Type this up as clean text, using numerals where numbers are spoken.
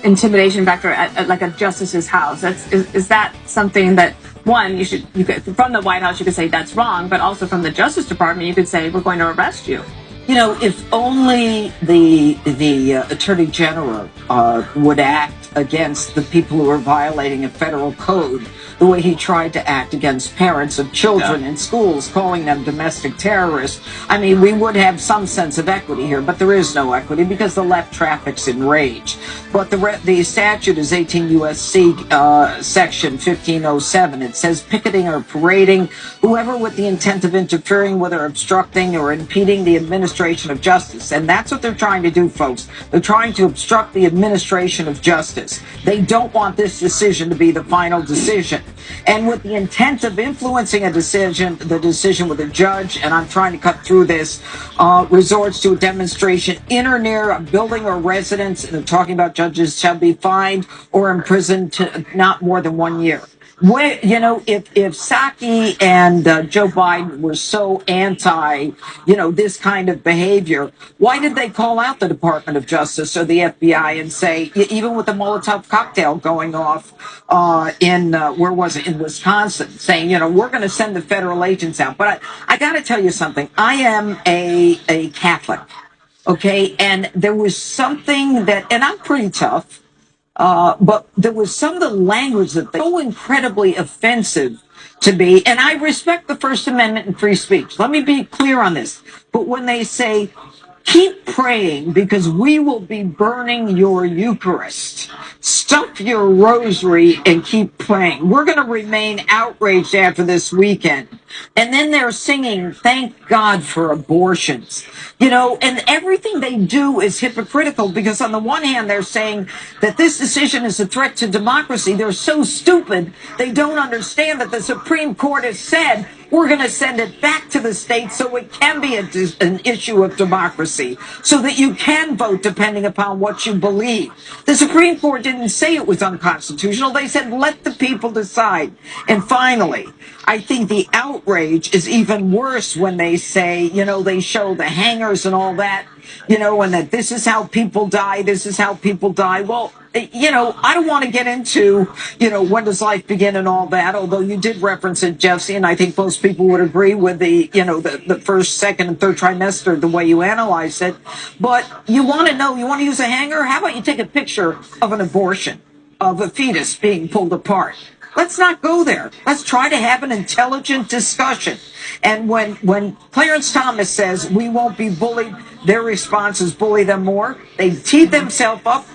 intimidation factor at like a justice's house. Is that something that, one, you could from the White House you could say that's wrong, but also from the Justice Department you could say we're going to arrest you. You know, if only the Attorney General would act against the people who are violating a federal code the way he tried to act against parents of children in schools, calling them domestic terrorists. I mean, we would have some sense of equity here, but there is no equity because the left traffics in rage. But the statute is 18 U.S.C. Section 1507. It says picketing or parading, whoever with the intent of interfering with or obstructing or impeding the administration of justice. And that's what they're trying to do, folks. They're trying to obstruct the administration of justice. They don't want this decision to be the final decision. And with the intent of influencing a decision, the decision with a judge, and I'm trying to cut through this, resorts to a demonstration in or near a building or residence, and they're talking about judges shall be fined or imprisoned to not more than 1 year. You know, if Psaki and Joe Biden were so anti, this kind of behavior, why did they call out the Department of Justice or the FBI and say, even with the Molotov cocktail going off in Wisconsin, saying, we're going to send the federal agents out. But I got to tell you something. I am a Catholic, okay? And there was something that, and I'm pretty tough. But there was some of the language that they so incredibly offensive to me. And I respect the First Amendment and free speech. Let me be clear on this. But when they say, keep praying because we will be burning your Eucharist, stuff your rosary and keep praying. We're going to remain outraged after this weekend. And then they're singing, thank God for abortions. And everything they do is hypocritical because on the one hand, they're saying that this decision is a threat to democracy. They're so stupid, they don't understand that the Supreme Court has said we're going to send it back to the states so it can be an issue of democracy, so that you can vote depending upon what you believe. The Supreme Court didn't say it was unconstitutional. They said let the people decide. And finally, I think the outrage is even worse when they say, they show the hangers and all that, and that this is how people die, this is how people die. Well, I don't want to get into, when does life begin and all that, although you did reference it, Jesse, and I think most people would agree with the first, second, and third trimester, the way you analyze it. But you want to know, you want to use a hanger? How about you take a picture of an abortion, of a fetus being pulled apart? Let's not go there. Let's try to have an intelligent discussion. And when Clarence Thomas says we won't be bullied, their response is bully them more. They teed themselves up.